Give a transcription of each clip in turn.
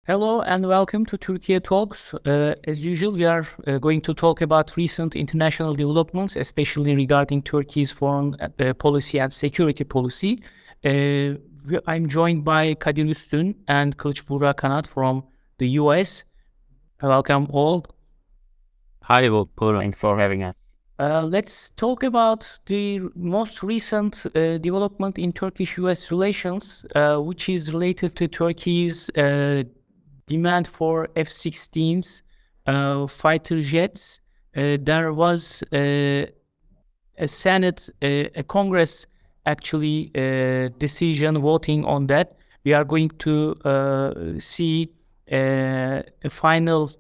Hello and welcome to Turkey Talks. As usual, we are going to talk about recent international developments, especially regarding Turkey's foreign policy and security policy. I'm joined by Kadir Üstün and Kılıç Burak Kanat from the US. Welcome all. Hi, Paul. Thanks for having us. Let's talk about the most recent development in Turkish-US relations, which is related to Turkey's demand for F-16s, fighter jets. There was a Senate, a Congress actually decision voting on that. We are going to see a final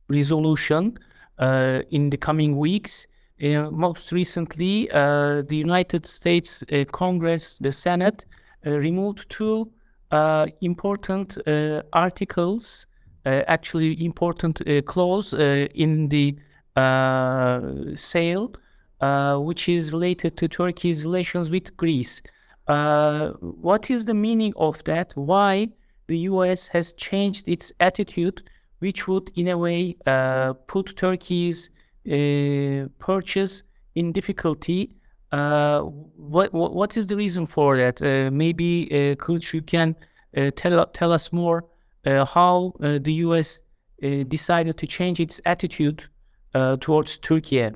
resolution in the coming weeks. Most recently, the United States Congress, the Senate, removed two important articles, actually important clause in the sale, which is related to Turkey's relations with Greece. What is the meaning of that? Why the US has changed its attitude, which would, in a way, put Turkey's purchase in difficulty? What is the reason for that? Maybe, Kılıç, you can tell us more how the US decided to change its attitude towards Turkey.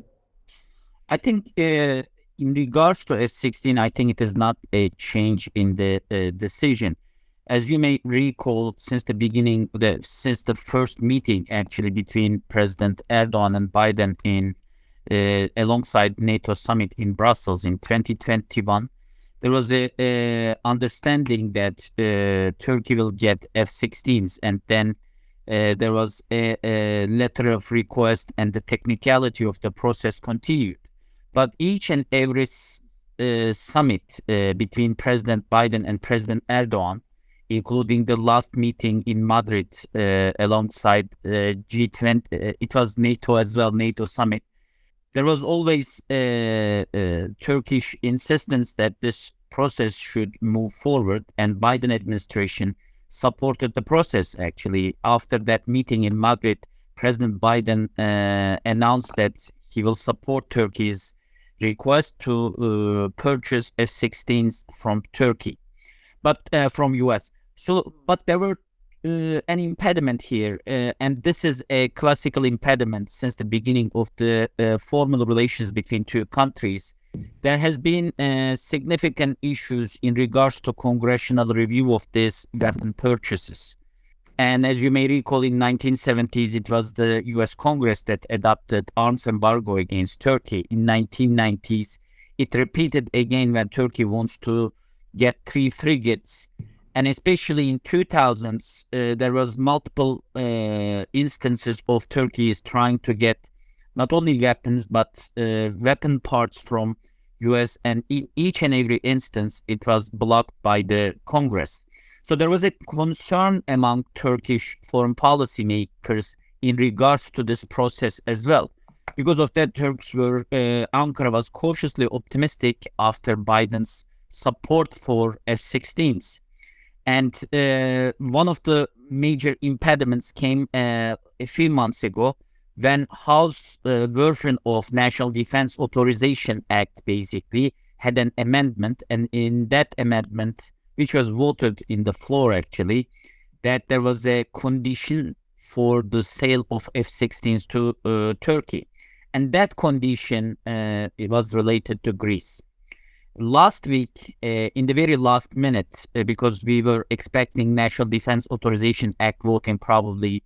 I think in regards to F-16, I think it is not a change in the decision. As you may recall, since the beginning, since the first meeting actually between President Erdogan and Biden in alongside NATO summit in Brussels in 2021, there was a understanding that Turkey will get F-16s, and then there was a letter of request, and the technicality of the process continued. But each and every summit between President Biden and President Erdogan, including the last meeting in Madrid alongside G20, it was NATO as well, NATO summit. There was always Turkish insistence that this process should move forward, and Biden administration supported the process. Actually, after that meeting in Madrid, President Biden announced that he will support Turkey's request to purchase F-16s from Turkey, but from US. But there were an impediment here, and this is a classical impediment since the beginning of the formal relations between two countries. There has been significant issues in regards to congressional review of these weapon purchases. And as you may recall, in 1970s, it was the US Congress that adopted arms embargo against Turkey. In 1990s, it repeated again when Turkey wants to get 3 frigates. And especially in 2000s, there was multiple instances of Turkey is trying to get not only weapons, but weapon parts from US. And in each and every instance, it was blocked by the Congress. So there was a concern among Turkish foreign policy makers in regards to this process as well. Because of that, Ankara was cautiously optimistic after Biden's support for F-16s. And one of the major impediments came a few months ago when House version of National Defense Authorization Act basically had an amendment. And in that amendment, which was voted in the floor actually, that there was a condition for the sale of F-16s to Turkey. And that condition it was related to Greece. Last week, in the very last minute, because we were expecting National Defense Authorization Act voting, probably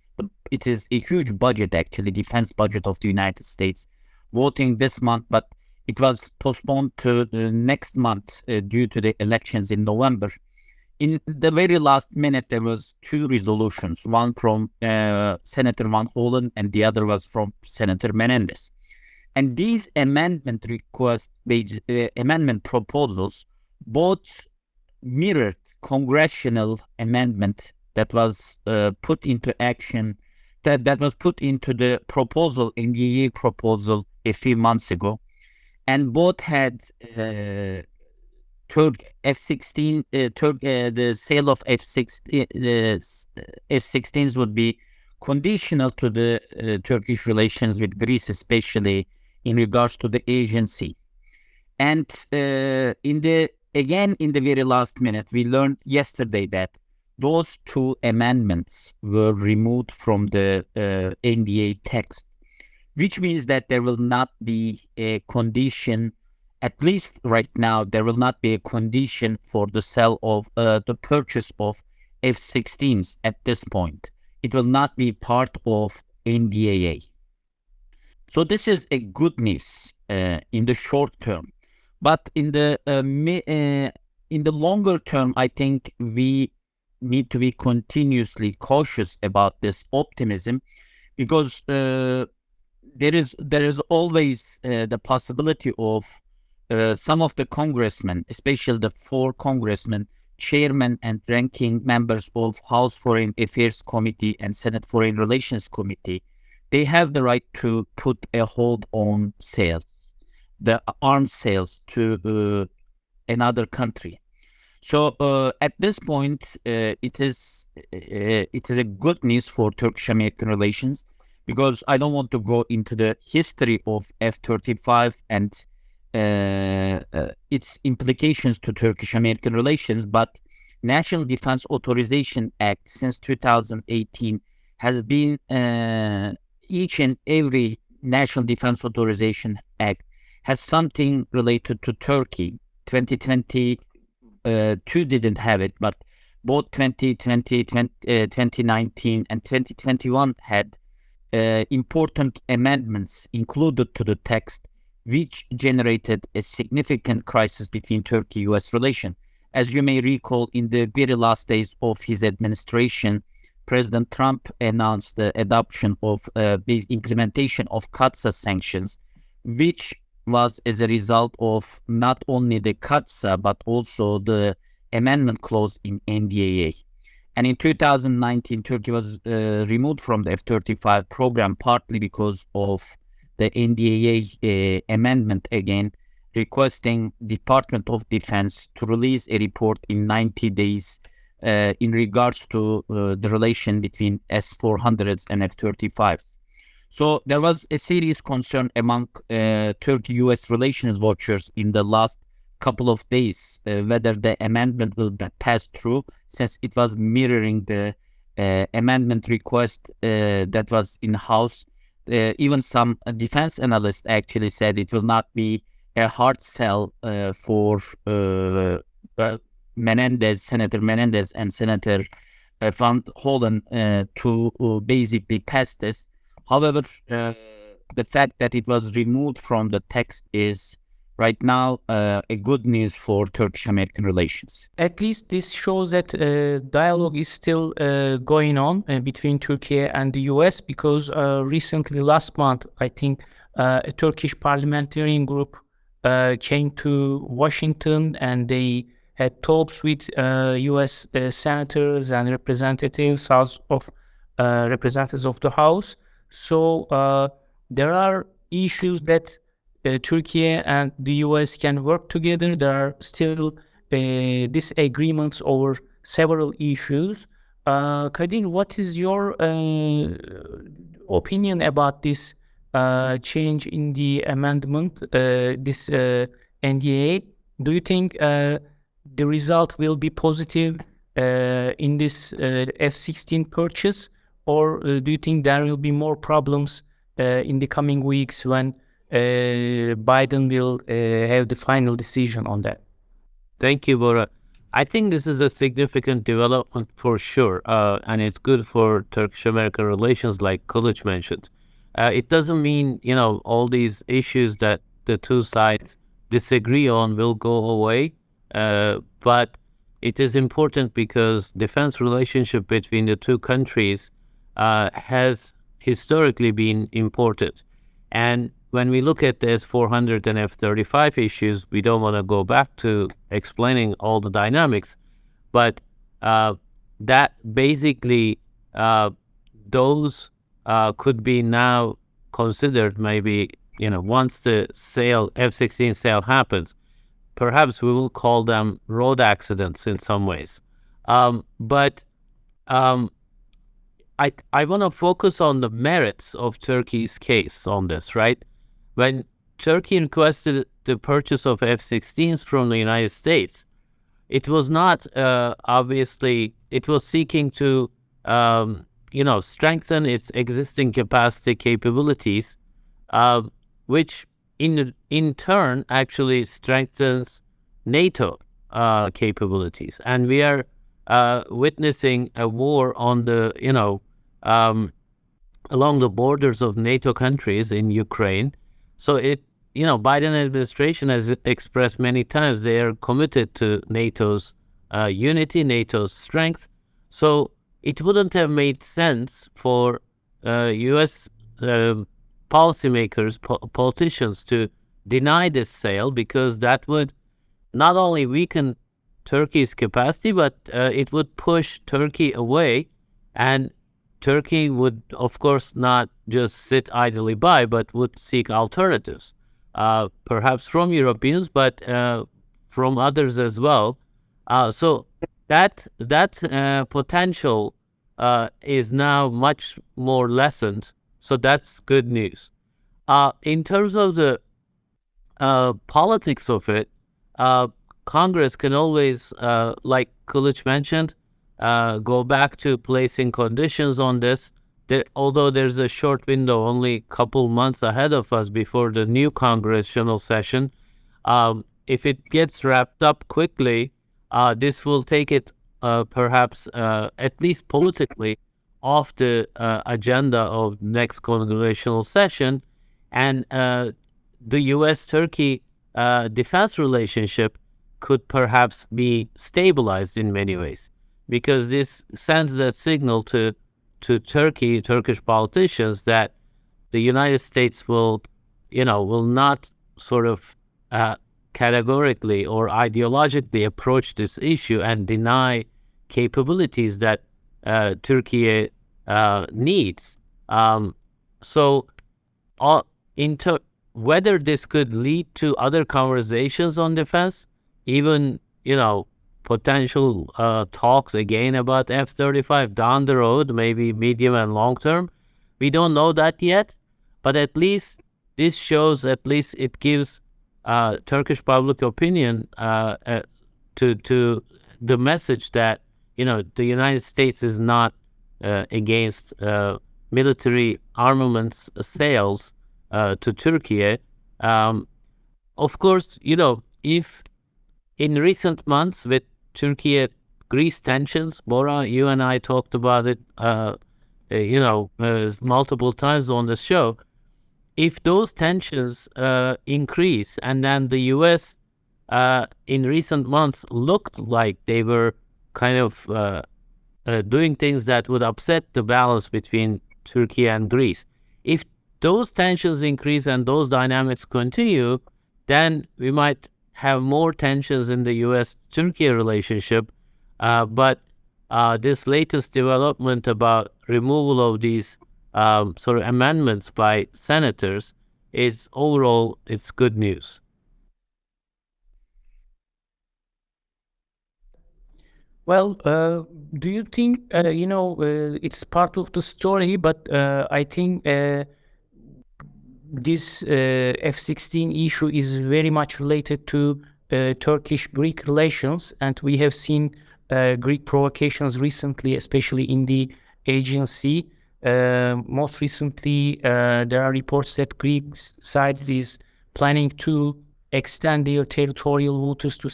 it is a huge budget actually, defense budget of the United States, voting this month, but it was postponed to next month due to the elections in November. In the very last minute, there was 2 resolutions, one from Senator Van Hollen and the other was from Senator Menendez. And these amendment proposals both mirrored congressional amendment that was put into action, that was put into the proposal, in the proposal a few months ago. And both had F-16, the sale of F-16s would be conditional to the Turkish relations with Greece, especially in regards to the Asian Sea. And in the very last minute, we learned yesterday that those two amendments were removed from the NDA text, which means that there will not be a condition, at least right now, there will not be a condition for the sale of the purchase of F-16s at this point. It will not be part of NDAA. So this is a good news in the short term, but in the longer term, I think we need to be continuously cautious about this optimism, because there is always the possibility of some of the congressmen, especially the 4 congressmen, chairmen and ranking members of House Foreign Affairs Committee and Senate Foreign Relations Committee, they have the right to put a hold on sales, the arms sales to another country. So at this point, it is a good news for Turkish-American relations, because I don't want to go into the history of F-35 and its implications to Turkish-American relations, but National Defense Authorization Act since 2018 has been each and every National Defense Authorization Act has something related to Turkey. 2022 didn't have it, but both 2020, 2019 and 2021 had important amendments included to the text, which generated a significant crisis between Turkey-US relations. As you may recall, in the very last days of his administration, President Trump announced the adoption of the implementation of CAATSA sanctions, which was as a result of not only the CAATSA, but also the amendment clause in NDAA. And in 2019, Turkey was removed from the F-35 program, partly because of the NDAA amendment again, requesting Department of Defense to release a report in 90 days in regards to the relation between S-400s and F-35s. So there was a serious concern among Turkey-US relations watchers in the last couple of days whether the amendment will be passed through, since it was mirroring the amendment request that was in House. Even some defense analysts actually said it will not be a hard sell for Senator Menendez and Senator Van Hollen to basically pass this. However, the fact that it was removed from the text is right now a good news for Turkish-American relations. At least this shows that dialogue is still going on between Turkey and the US, because recently, last month, I think a Turkish parliamentarian group came to Washington, and they had talks with US senators and representatives of the House. So there are issues that Turkey and the US can work together. There are still disagreements over several issues. Kadir, what is your opinion about this change in the amendment, this NDA? Do you think the result will be positive in this F-16 purchase, or do you think there will be more problems in the coming weeks when Biden will have the final decision on that? Thank you, Bora. I think this is a significant development for sure, and it's good for Turkish-American relations, like Kılıç mentioned. It doesn't mean, all these issues that the two sides disagree on will go away, but it is important because defense relationship between the two countries has historically been important. And when we look at the S-400 and F-35 issues, we don't want to go back to explaining all the dynamics, but that basically those could be now considered maybe, once the F-16 sale happens, perhaps we will call them road accidents in some ways. But I want to focus on the merits of Turkey's case on this, right? When Turkey requested the purchase of F-16s from the United States, it was not obviously, it was seeking to, strengthen its existing capacity capabilities, which in turn actually strengthens NATO capabilities. And we are witnessing a war on the, along the borders of NATO countries in Ukraine. So Biden administration has expressed many times they are committed to NATO's unity, NATO's strength. So it wouldn't have made sense for U.S. policymakers, politicians to deny this sale, because that would not only weaken Turkey's capacity, but it would push Turkey away, and Turkey would, of course, not just sit idly by, but would seek alternatives, perhaps from Europeans, but from others as well. So that potential is now much more lessened. So that's good news. In terms of the politics of it, Congress can always, like Kılıç mentioned, go back to placing conditions on this. Although there's a short window, only a couple months ahead of us before the new congressional session, if it gets wrapped up quickly, this will take it perhaps at least politically off the agenda of next congressional session, and the US-Turkey defense relationship could perhaps be stabilized in many ways, because this sends that signal to Turkish politicians that the United States will not sort of categorically or ideologically approach this issue and deny capabilities that Turkey needs. Whether this could lead to other conversations on defense, even potential talks again about F-35 down the road, maybe medium and long term, we don't know that yet. But at least this shows, at least it gives Turkish public opinion to the message that the United States is not against military armaments sales to Turkey. Of course, if in recent months with Turkey-Greece tensions, Bora, you and I talked about it, multiple times on the show. If those tensions increase, and then the U.S. In recent months looked like they were kind of doing things that would upset the balance between Turkey and Greece. If those tensions increase and those dynamics continue, then we might have more tensions in the US-Turkey relationship. But this latest development about removal of these sort of amendments by senators is overall, it's good news. Well, do you think, it's part of the story, but I think this F-16 issue is very much related to Turkish-Greek relations, and we have seen Greek provocations recently, especially in the Aegean Sea. Most recently, there are reports that Greek side is planning to extend their territorial waters to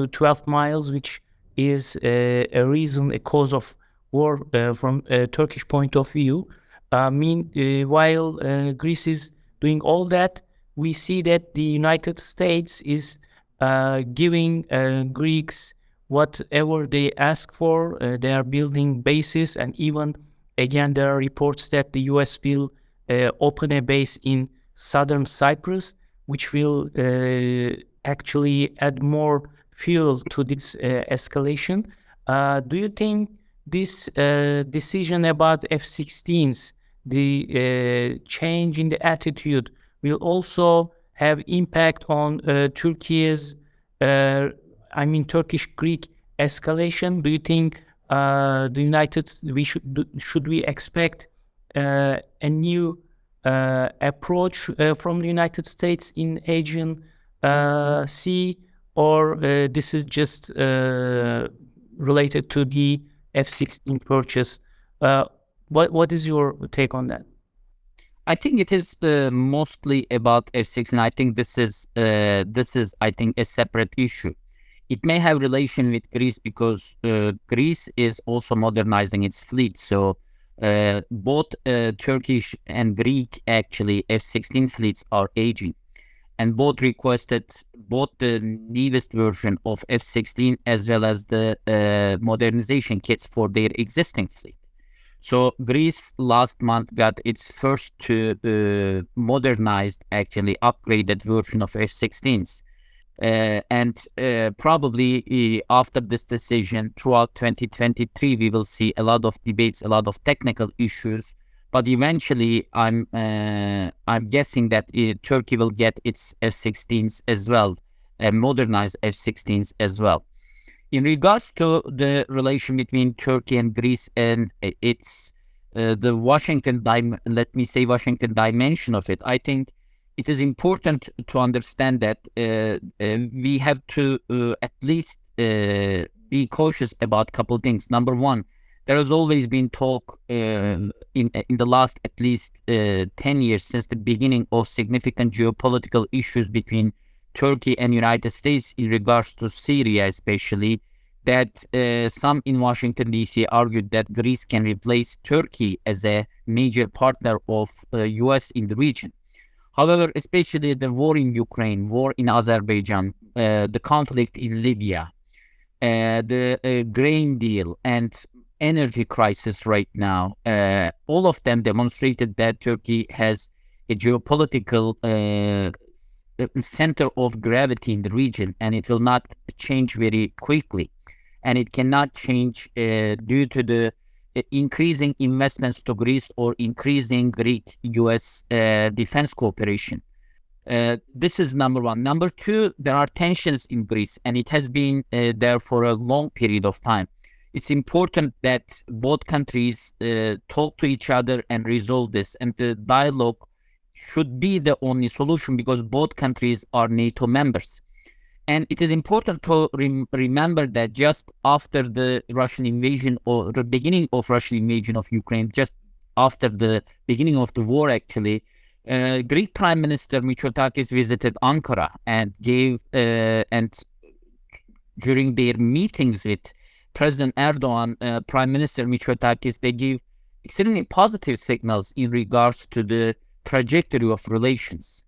12 miles, which is a cause of war from a Turkish point of view. While Greece is doing all that, we see that the United States is giving Greeks whatever they ask for. They are building bases, and even again there are reports that the US will open a base in southern Cyprus, which will actually add more fuel to this escalation. Do you think this decision about F-16s, the change in the attitude, will also have impact on Turkey's, Turkish-Greek escalation? Do you think should we expect a new approach from the United States in Aegean Sea, or this is just related to the F-16 purchase? What is your take on that? I think it is mostly about F-16. I think this is I think a separate issue. It may have relation with Greece because Greece is also modernizing its fleet. So both Turkish and Greek actually F-16 fleets are aging, and both requested both the newest version of F-16 as well as the modernization kits for their existing fleet. So Greece last month got its first modernized, actually upgraded version of F-16s. And probably after this decision throughout 2023, we will see a lot of debates, a lot of technical issues. But eventually, I'm guessing that Turkey will get its F-16s as well, modernized F-16s as well. In regards to the relation between Turkey and Greece and its the Washington dimension of it, I think it is important to understand that we have to at least be cautious about a couple of things. Number one, there has always been talk in the last at least 10 years since the beginning of significant geopolitical issues between Turkey and United States in regards to Syria especially, that some in Washington DC argued that Greece can replace Turkey as a major partner of US in the region. However, especially the war in Ukraine, war in Azerbaijan, the conflict in Libya, the grain deal and energy crisis right now, all of them demonstrated that Turkey has a geopolitical center of gravity in the region, and it will not change very quickly. And it cannot change due to the increasing investments to Greece or increasing Greek-US defense cooperation. This is number one. Number two, there are tensions in Greece, and it has been there for a long period of time. It's important that both countries talk to each other and resolve this, and the dialogue should be the only solution because both countries are NATO members. And it is important to remember that just after the Russian invasion or the beginning of Russian invasion of Ukraine, just after the beginning of the war, actually, Greek Prime Minister Mitsotakis visited Ankara and gave and during their meetings with President Erdogan, Prime Minister Mitsotakis, they gave extremely positive signals in regards to the trajectory of relations.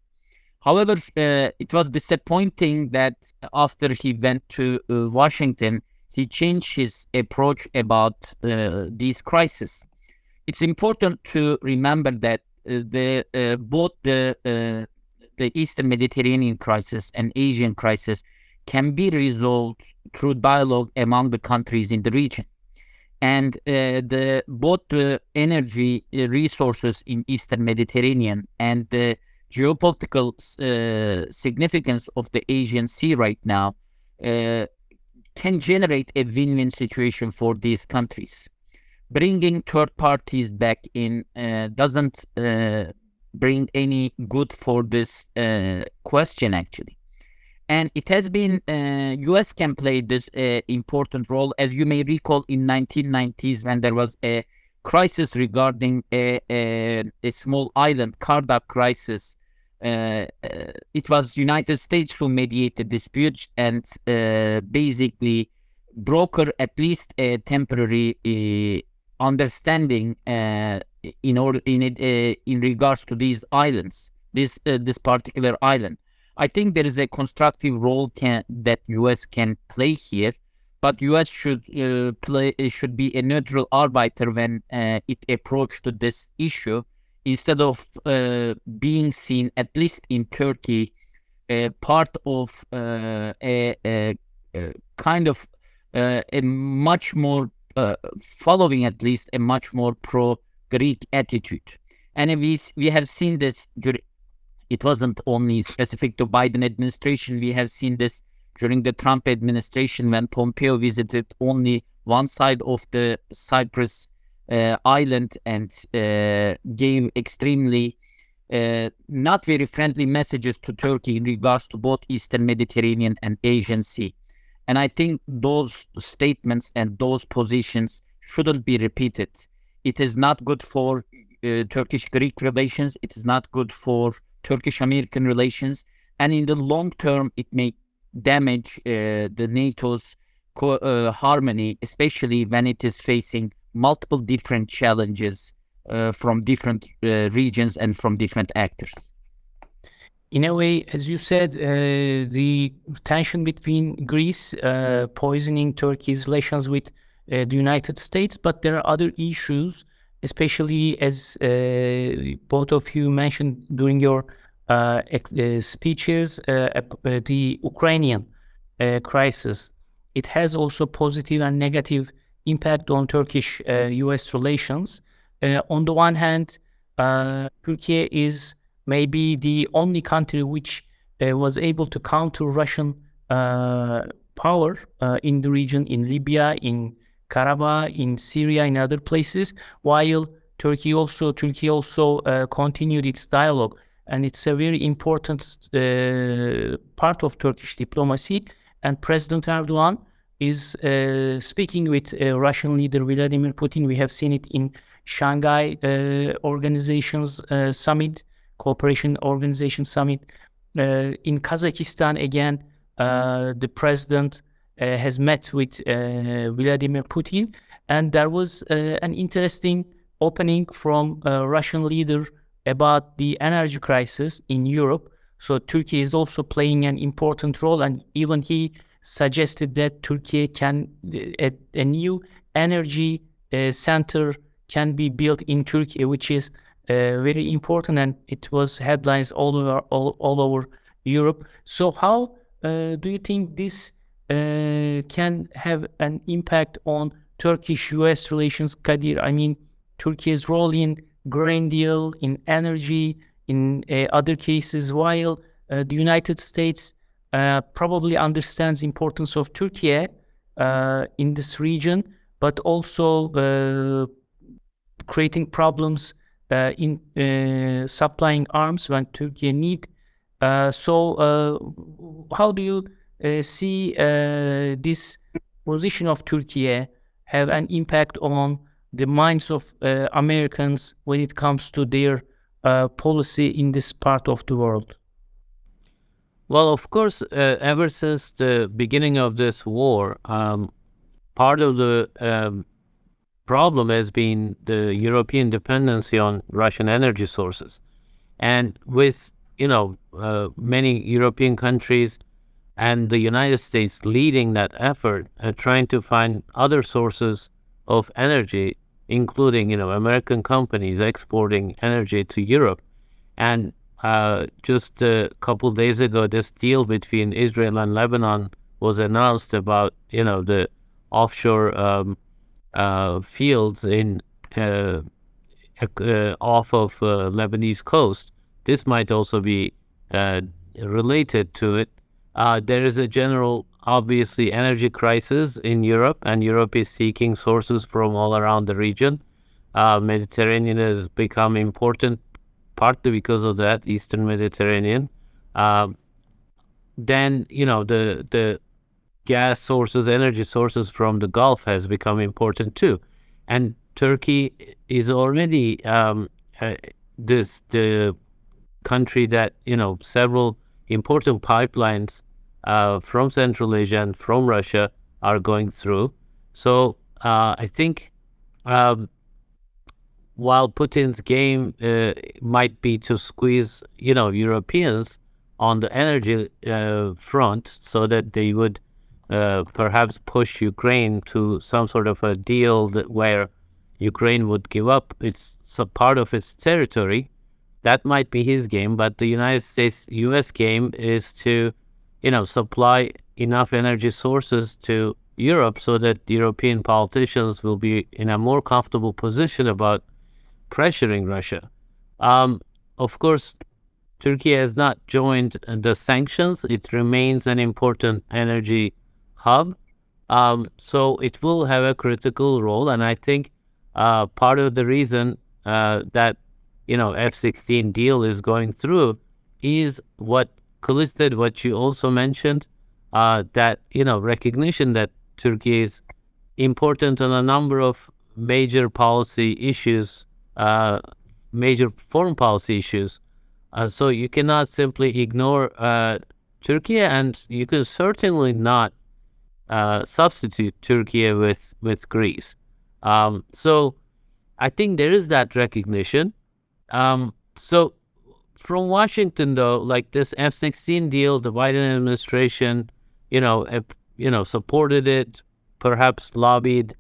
However, it was disappointing that after he went to Washington, he changed his approach about these crises. It's important to remember that both the Eastern Mediterranean crisis and Asian crisis can be resolved through dialogue among the countries in the region. And both the energy resources in Eastern Mediterranean and the geopolitical significance of the Asian Sea right now can generate a win-win situation for these countries. Bringing third parties back in doesn't bring any good for this question, actually. And it has been, US can play this important role. As you may recall, in 1990s, when there was a crisis regarding a small island, Kardak crisis, it was United States who mediated dispute and basically broker at least a temporary understanding in regards to these islands, this particular island. I think there is a constructive role that US can play here, but US should be a neutral arbiter when it approach to this issue, instead of being seen, at least in Turkey, part of a kind of a much more following at least a much more pro-Greek attitude. And we have seen this It wasn't only specific to Biden administration. We have seen this during the Trump administration when Pompeo visited only one side of the Cyprus island and gave extremely not very friendly messages to Turkey in regards to both Eastern Mediterranean and Asian Sea. And I think those statements and those positions shouldn't be repeated. It is not good for Turkish-Greek relations. It is not good for Turkish-American relations. And in the long term, it may damage the NATO's harmony, especially when it is facing multiple different challenges from different regions and from different actors. In a way, as you said, the tension between Greece poisoning Turkey's relations with the United States, but there are other issues, especially as both of you mentioned during your speeches, the Ukrainian crisis. It has also positive and negative impact on Turkish-US relations. On the one hand, Turkey is maybe the only country which was able to counter Russian power in the region, in Libya, in Karabakh, in Syria, in other places, while Turkey also continued its dialogue. And it's a very important part of Turkish diplomacy. And President Erdogan is speaking with Russian leader Vladimir Putin. We have seen it in Shanghai Organizations Summit, Cooperation Organization Summit. In Kazakhstan, again, the president has met with Vladimir Putin, and there was an interesting opening from a Russian leader about the energy crisis in Europe. So Turkey is also playing an important role, and even he suggested that Turkey can, a new energy center can be built in Turkey, which is very important, and it was headlines all over Europe. So how do you think this can have an impact on Turkish-US relations, Kadir? I mean, Turkey's role in Green Deal, in energy, in other cases, while the United States probably understands the importance of Turkey in this region, but also creating problems in supplying arms when Turkey need. So how do you see this position of Turkey have an impact on the minds of Americans when it comes to their policy in this part of the world? Well, of course, ever since the beginning of this war, part of the problem has been the European dependency on Russian energy sources. And with, many European countries and the United States leading that effort, trying to find other sources of energy, including, American companies exporting energy to Europe. And just a couple days ago, this deal between Israel and Lebanon was announced about, the offshore fields in off of Lebanese coast. This might also be related to it. There is a general, obviously, energy crisis in Europe, and Europe is seeking sources from all around the region. Mediterranean has become important, partly because of that, Eastern Mediterranean. Then, the gas sources, energy sources from the Gulf has become important too. And Turkey is already the country that, several important pipelines from Central Asia and from Russia are going through. So I think while Putin's game might be to squeeze, Europeans on the energy front so that they would perhaps push Ukraine to some sort of a deal where Ukraine would give up a part of its territory, that might be his game. But the United States-US game is to, supply enough energy sources to Europe so that European politicians will be in a more comfortable position about pressuring Russia. Of course, Turkey has not joined the sanctions. It remains an important energy hub. So it will have a critical role. And I think part of the reason that, F-16 deal is going through is what Kılıç said, what you also mentioned, that, recognition that Turkey is important on a number of major policy issues, major foreign policy issues. So you cannot simply ignore Turkey, and you can certainly not substitute Turkey with Greece. So I think there is that recognition. So from Washington, though, like this F-16 deal, the Biden administration, supported it, perhaps lobbied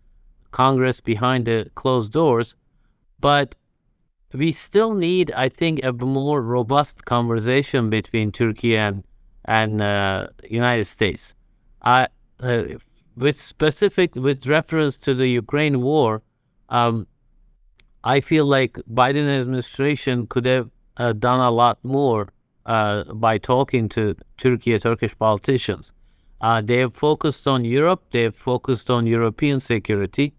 Congress behind the closed doors, but we still need, I think, a more robust conversation between Turkey and United States. With reference to the Ukraine war, I feel like Biden administration could have done a lot more by talking to Turkish politicians. They have focused on Europe, they have focused on European security,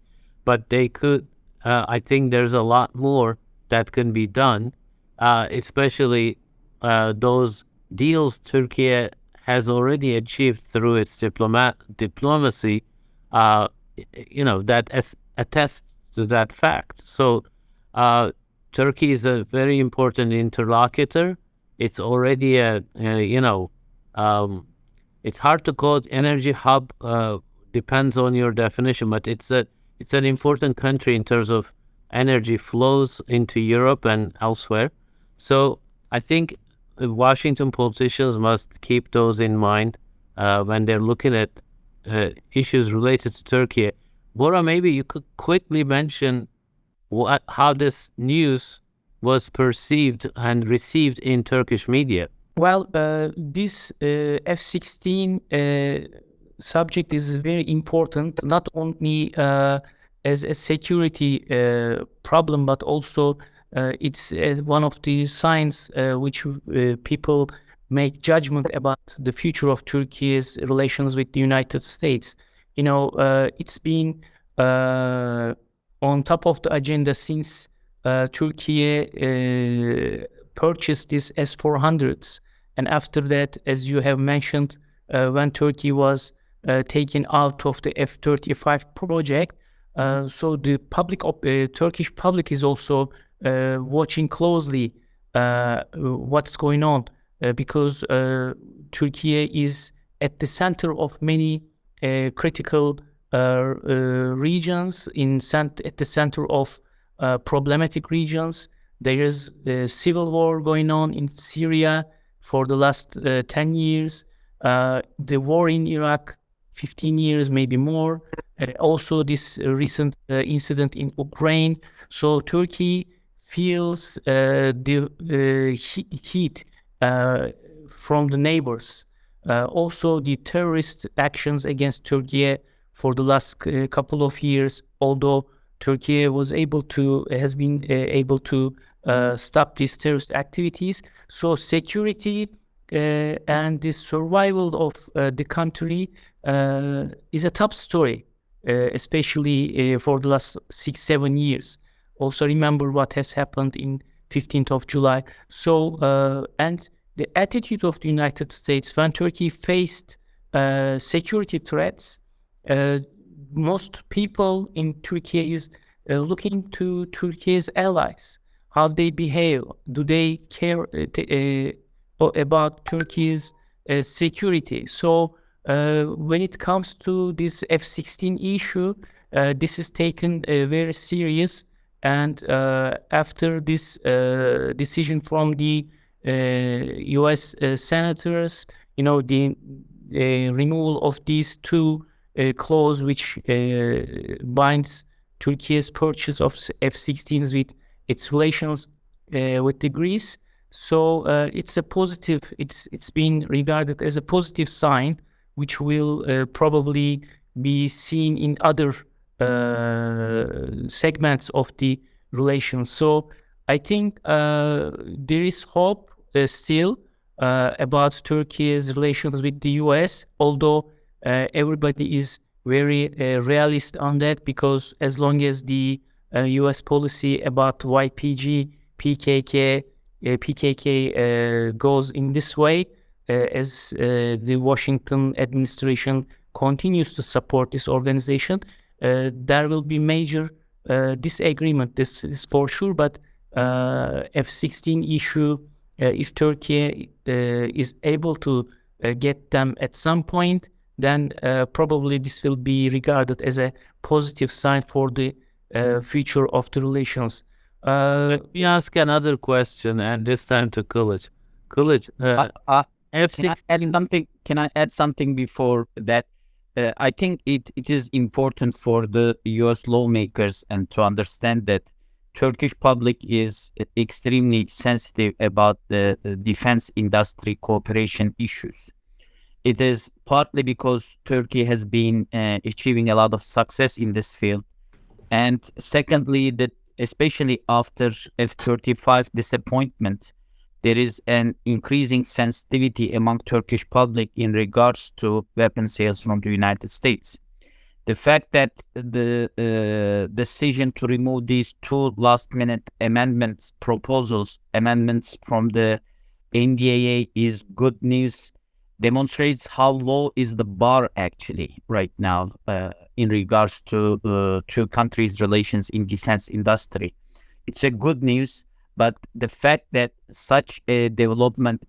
but they could, I think there's a lot more that can be done, especially those deals Turkey has already achieved through its diplomacy, that attests to that fact. So Turkey is a very important interlocutor. It's already it's hard to call it energy hub, depends on your definition, but it's an important country in terms of energy flows into Europe and elsewhere. So I think Washington politicians must keep those in mind when they're looking at issues related to Turkey. Bora, maybe you could quickly mention how this news was perceived and received in Turkish media. Well, this F-16 subject is very important, not only as a security problem, but also it's one of the signs which people make judgment about the future of Turkey's relations with the United States. It's been on top of the agenda since Turkey purchased these S-400s. And after that, as you have mentioned, when Turkey was taken out of the F-35 project, so the Turkish public is also watching closely what's going on, because Turkey is at the center of many critical regions, at the center of problematic regions. There is a civil war going on in Syria for the last 10 years, the war in Iraq, 15 years, maybe more. Also this recent incident in Ukraine. So Turkey feels the heat from the neighbors. Also the terrorist actions against Turkey for the last couple of years, although Turkey has been able to stop these terrorist activities. So security and the survival of the country is a top story, especially for the last 6-7 years. Also remember what has happened in 15th of July. So and the attitude of the United States when Turkey faced security threats, most people in Turkey is looking to Turkey's allies, how they behave. Do they care about Turkey's security? So when it comes to this F-16 issue, this is taken very serious. And after this decision from the US senators, the removal of these two clause which binds Turkey's purchase of F-16s with its relations with the Greece. So it's a positive. It's been regarded as a positive sign, which will probably be seen in other segments of the relations. So I think there is hope still about Turkey's relations with the US, although everybody is very realist on that, because as long as the US policy about YPG, PKK goes in this way, as the Washington administration continues to support this organization, there will be major disagreement. This is for sure, but F-16 issue, if Turkey is able to get them at some point, then probably this will be regarded as a positive sign for the future of the relations. Let me ask another question, and this time to Kılıç. Kılıç, F-16. Can I add something before that? I think it is important for the US lawmakers and to understand that Turkish public is extremely sensitive about the defense industry cooperation issues. It is partly because Turkey has been achieving a lot of success in this field, and secondly, that especially after F-35 disappointment, there is an increasing sensitivity among Turkish public in regards to weapon sales from the United States. The fact that the decision to remove these two last-minute amendments from the NDAA is good news, demonstrates how low is the bar actually right now in regards to two countries' relations in defense industry. It's a good news. But the fact that such a development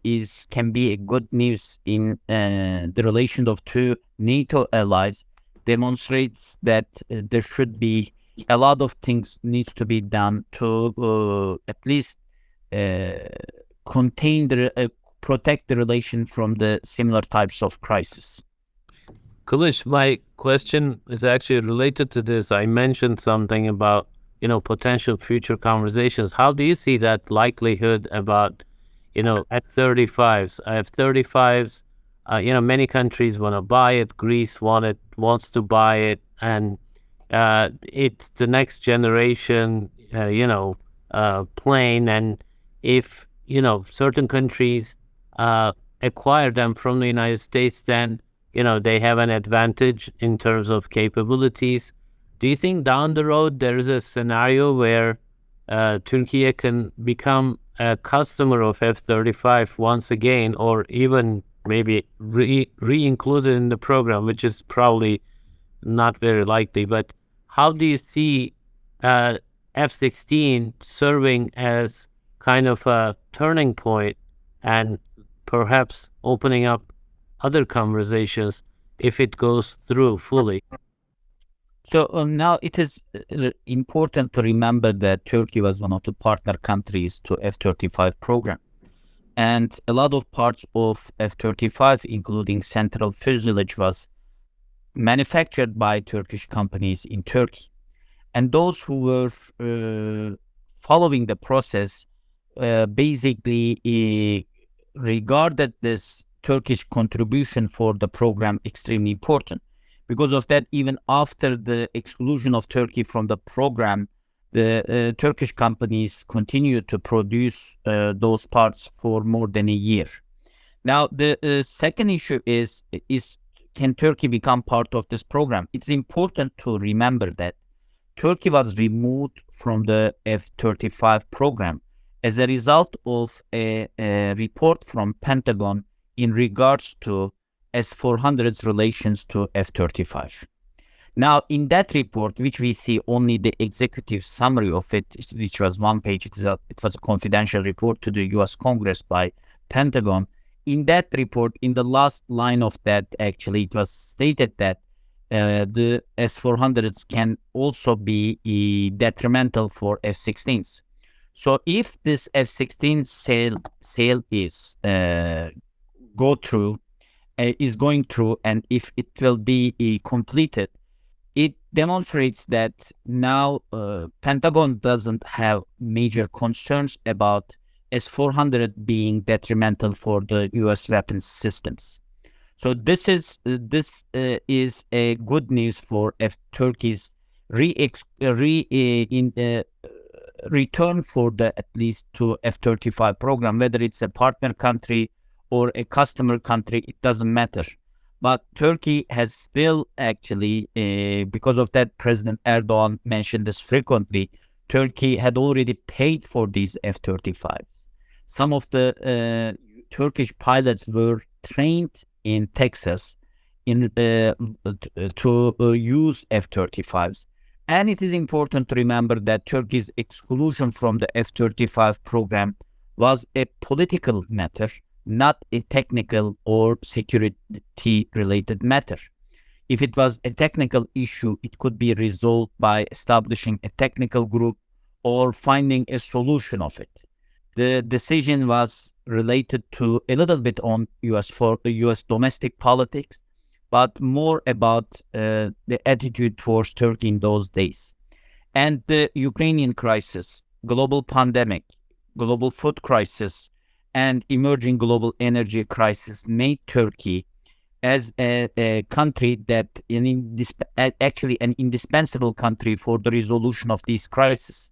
can be a good news in the relation of two NATO allies demonstrates that there should be a lot of things needs to be done to at least protect the relation from the similar types of crisis. Kılıç, my question is actually related to this. I mentioned something about potential future conversations. How do you see that likelihood about, F-35s? F-35s, many countries want to buy it. Greece wants to buy it, and it's the next generation, plane. And if certain countries acquire them from the United States, then they have an advantage in terms of capabilities. Do you think down the road there is a scenario where Turkey can become a customer of F-35 once again, or even maybe re-included in the program, which is probably not very likely? But how do you see F-16 serving as kind of a turning point and perhaps opening up other conversations if it goes through fully? So now it is important to remember that Turkey was one of the partner countries to F-35 program. And a lot of parts of F-35, including central fuselage, was manufactured by Turkish companies in Turkey. And those who were following the process basically regarded this Turkish contribution for the program extremely important. Because of that, even after the exclusion of Turkey from the program, the Turkish companies continue to produce those parts for more than a year. Now, the second issue is can Turkey become part of this program? It's important to remember that Turkey was removed from the F-35 program as a result of a report from Pentagon in regards to S-400's relations to F-35. Now, in that report, which we see only the executive summary of it, which was one page, it was a confidential report to the US Congress by Pentagon. In that report, in the last line of that, actually, it was stated that the S-400s can also be detrimental for F-16s. So if this F-16 sale is going through, and if it will be completed, it demonstrates that now Pentagon doesn't have major concerns about S-400 being detrimental for the U.S. weapons systems. So this is a good news for Turkey's return for the at least to F-35 program, whether it's a partner country or a customer country, it doesn't matter. But Turkey has still actually, because of that, President Erdogan mentioned this frequently, Turkey had already paid for these F-35s. Some of the Turkish pilots were trained in Texas to use F-35s. And it is important to remember that Turkey's exclusion from the F-35 program was a political matter, not a technical or security-related matter. If it was a technical issue, it could be resolved by establishing a technical group or finding a solution of it. The decision was related to a little bit on US domestic politics, but more about the attitude towards Turkey in those days. And the Ukrainian crisis, global pandemic, global food crisis, and emerging global energy crisis made Turkey as a country that actually an indispensable country for the resolution of these crises.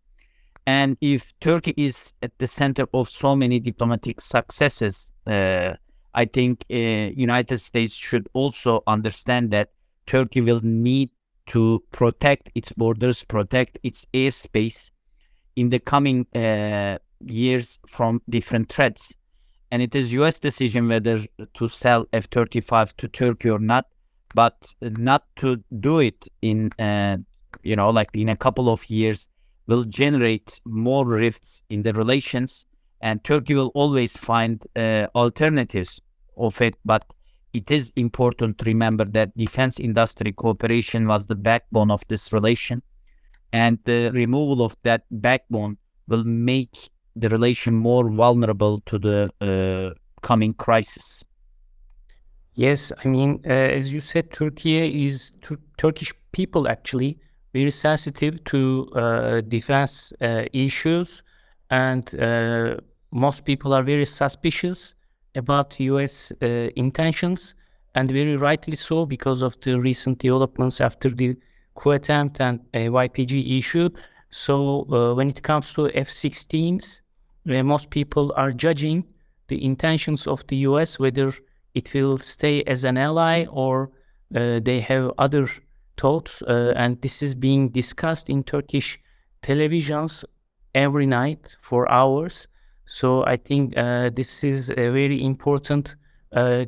And if Turkey is at the center of so many diplomatic successes, I think United States should also understand that Turkey will need to protect its borders, protect its airspace in the coming years from different threats. And it is US decision whether to sell F-35 to Turkey or not, but not to do it in, like in a couple of years will generate more rifts in the relations, and Turkey will always find alternatives of it. But it is important to remember that defense industry cooperation was the backbone of this relation, and the removal of that backbone will make the relation more vulnerable to the coming crisis. Yes, I mean, as you said, Turkish people actually very sensitive to defense issues, and most people are very suspicious about US intentions, and very rightly so, because of the recent developments after the coup attempt and YPG issue. So when it comes to F-16s, most people are judging the intentions of the US, whether it will stay as an ally or they have other thoughts, and this is being discussed in Turkish televisions every night for hours. So I think this is a very important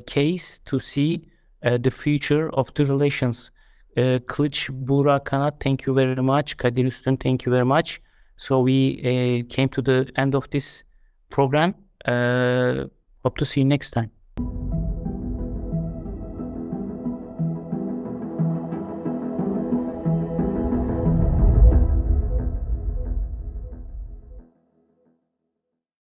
case to see the future of the relations. Kılıç, Buğra, Kanat, thank you very much. Kadir Üstün, thank you very much. So we came to the end of this program. Hope to see you next time.